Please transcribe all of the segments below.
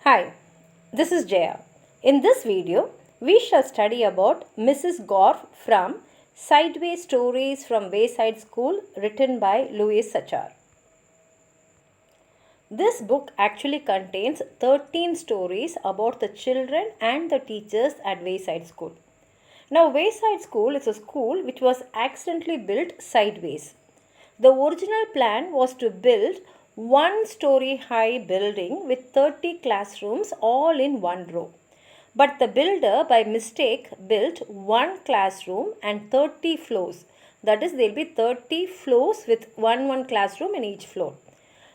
Hi, this is Jaya. In this video, we shall study about Mrs. Gorf from Sideway Stories from Wayside School written by Sachar. This book actually contains 13 stories about the children and the teachers at Wayside School. Now, Wayside School is a school which was accidentally built sideways. The original plan was to build one story high building with 30 classrooms all in one row. But the builder by mistake built one classroom and 30 floors. That is, there will be 30 floors with one classroom in each floor.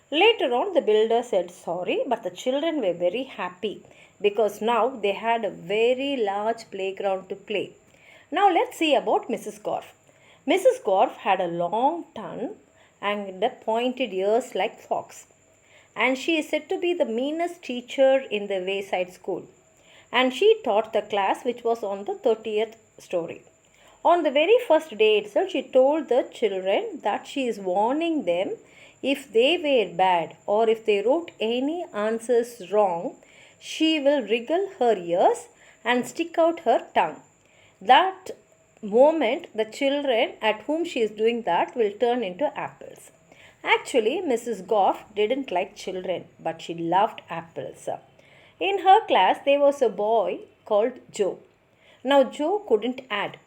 Later on, the builder said sorry, but the children were very happy because now they had a very large playground to play. Now let's see about Mrs. Gorf. Mrs. Gorf had a long tongue and pointed ears like fox. And she is said to be the meanest teacher in the Wayside School. And she taught the class which was on the 30th story. On the very first day itself, she told the children that she is warning them if they were bad or if they wrote any answers wrong, she will wriggle her ears and stick out her tongue. That moment, the children at whom she is doing that will turn into apples. Actually, Mrs. Gorf didn't like children, but she loved apples. In her class, there was a boy called Joe. Now, Joe couldn't add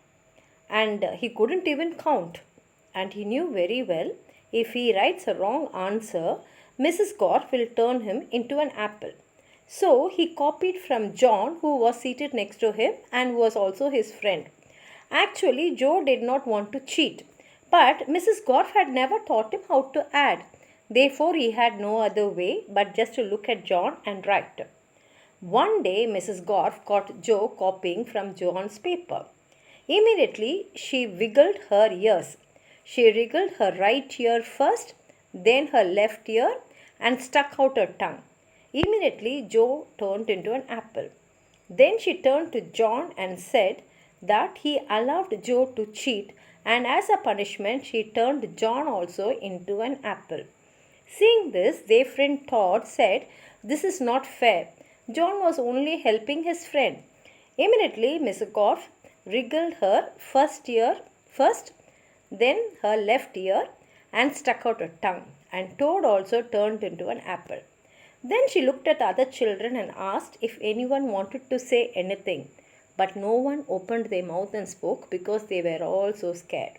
and he couldn't even count. And he knew very well if he writes a wrong answer, Mrs. Gorf will turn him into an apple. So he copied from John, who was seated next to him and was also his friend. Actually, Joe did not want to cheat, but Mrs. Gorf had never taught him how to add. Therefore, he had no other way but just to look at John and write. One day, Mrs. Gorf caught Joe copying from John's paper. Immediately, she wiggled her ears. She wriggled her right ear first, then her left ear, and stuck out her tongue. Immediately, Joe turned into an apple. Then she turned to John and said that he allowed Joe to cheat, and as a punishment, she turned John also into an apple. Seeing this, their friend Todd said, "This is not fair. John was only helping his friend." Immediately, Mrs. Gorf wriggled her first ear first, then her left ear, and stuck out her tongue, and Toad also turned into an apple. Then she looked at the other children and asked if anyone wanted to say anything, but no one opened their mouth and spoke because they were all so scared.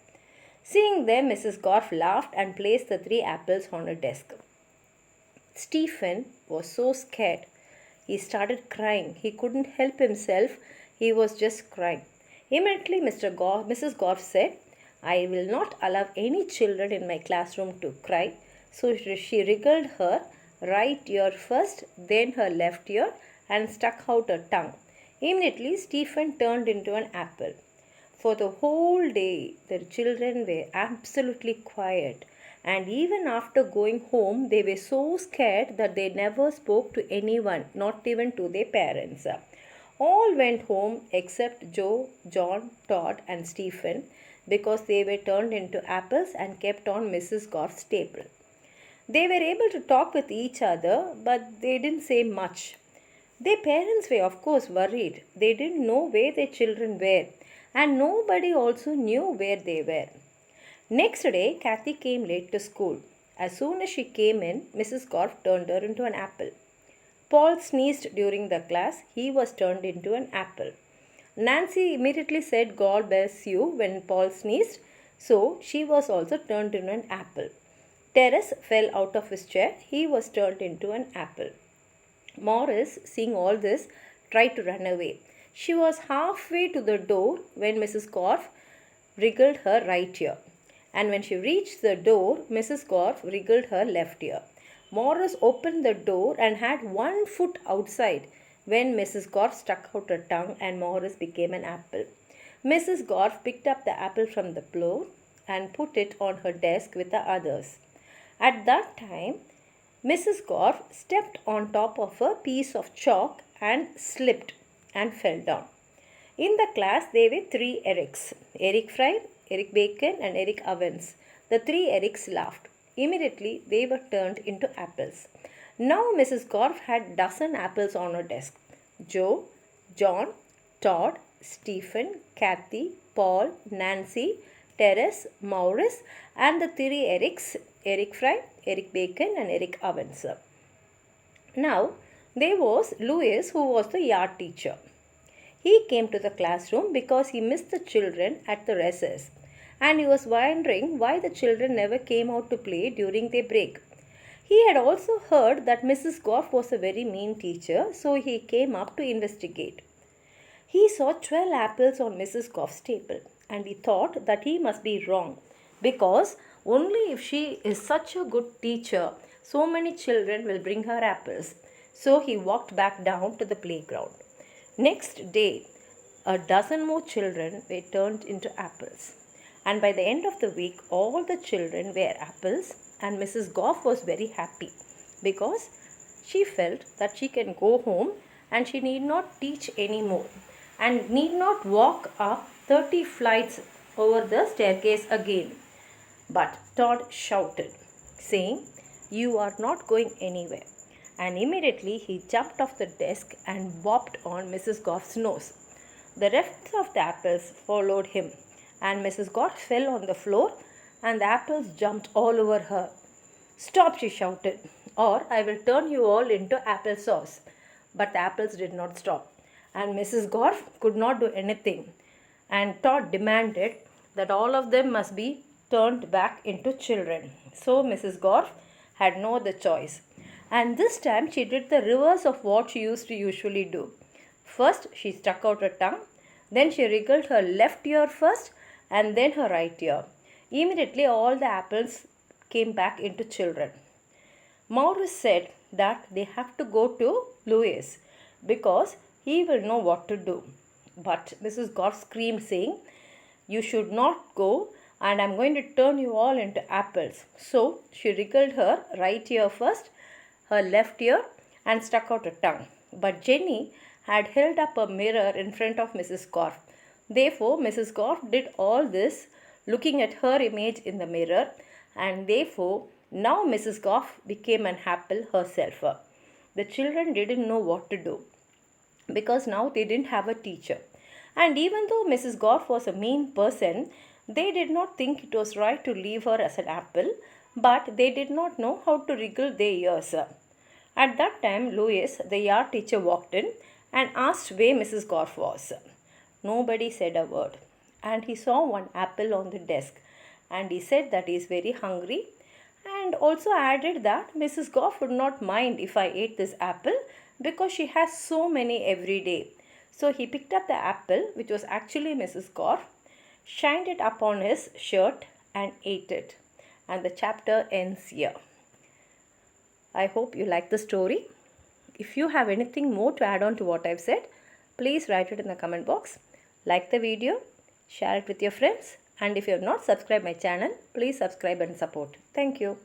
Seeing them, Mrs. Gorf laughed and placed the 3 apples on her desk. Stephen was so scared. He started crying. He couldn't help himself. He was just crying. Immediately, Mrs. Gorf said, "I will not allow any children in my classroom to cry." So she wriggled her right ear first, then her left ear, and stuck out her tongue. Immediately, Stephen turned into an apple. For the whole day, the children were absolutely quiet, and even after going home, they were so scared that they never spoke to anyone, not even to their parents. All went home except Joe, John, Todd, and Stephen because they were turned into apples and kept on Mrs. Gorf's table. They were able to talk with each other, but they didn't say much. Their parents were, of course, worried. They didn't know where their children were, and nobody also knew where they were. Next day, Kathy came late to school. As soon as she came in, Mrs. Gorf turned her into an apple. Paul sneezed during the class. He was turned into an apple. Nancy immediately said, "God bless you," when Paul sneezed, so she was also turned into an apple. Terence fell out of his chair. He was turned into an apple. Morris, seeing all this, tried to run away. She was halfway to the door when Mrs. Gorf wriggled her right ear. And when she reached the door, Mrs. Gorf wriggled her left ear. Morris opened the door and had 1 foot outside when Mrs. Gorf stuck out her tongue and Morris became an apple. Mrs. Gorf picked up the apple from the floor and put it on her desk with the others. At that time, Mrs. Gorf stepped on top of a piece of chalk and slipped and fell down. In the class, there were 3 Erics: Eric Fry, Eric Bacon, and Eric Ovens. The 3 Erics laughed. Immediately, they were turned into apples. Now Mrs. Gorf had dozen apples on her desk. Joe, John, Todd, Stephen, Kathy, Paul, Nancy, Terence, Maurice, and the three Erics, Eric Fry, Eric Bacon, and Eric Ovens. Now, there was Louis, who was the yard teacher. He came to the classroom because he missed the children at the recess, and he was wondering why the children never came out to play during their break. He had also heard that Mrs. Gorf was a very mean teacher, so he came up to investigate. He saw 12 apples on Mrs. Gorf's table, and he thought that he must be wrong, because only if she is such a good teacher, so many children will bring her apples. So he walked back down to the playground. Next day, a dozen more children were turned into apples. And by the end of the week, all the children were apples, and Mrs. Gorf was very happy because she felt that she can go home and she need not teach anymore and need not walk up 30 flights over the staircase again. But Todd shouted, saying, "You are not going anywhere." And immediately he jumped off the desk and bopped on Mrs. Gorf's nose. The rest of the apples followed him, and Mrs. Gorf fell on the floor and the apples jumped all over her. "Stop," she shouted, "or I will turn you all into applesauce." But the apples did not stop, and Mrs. Gorf could not do anything. And Todd demanded that all of them must be turned back into children. So Mrs. Gorf had no other choice. And this time she did the reverse of what she used to usually do. First, she stuck out her tongue. Then she wriggled her left ear first and then her right ear. Immediately all the apples came back into children. Maurice said that they have to go to Louis because he will know what to do. But Mrs. Gorf screamed, saying, "You should not go, and I am going to turn you all into apples." So she wriggled her right ear first, her left ear, and stuck out her tongue. But Jenny had held up a mirror in front of Mrs. Gorf. Therefore, Mrs. Gorf did all this looking at her image in the mirror, and therefore now Mrs. Gorf became an apple herself. The children didn't know what to do because now they didn't have a teacher. And even though Mrs. Gorf was a mean person, they did not think it was right to leave her as an apple, but they did not know how to wriggle their ears. At that time, Louis, the yard teacher, walked in and asked where Mrs. Gorf was. Nobody said a word, and he saw one apple on the desk, and he said that he is very hungry, and also added that Mrs. Gorf would not mind if I ate this apple because she has so many every day. So he picked up the apple, which was actually Mrs. Gorf, shined it upon his shirt and ate it. And the chapter ends here. I hope you like the story. If you have anything more to add on to what I've said, please write it in the comment box. Like the video, share it with your friends, and if you have not subscribed my channel, please subscribe and support. Thank you.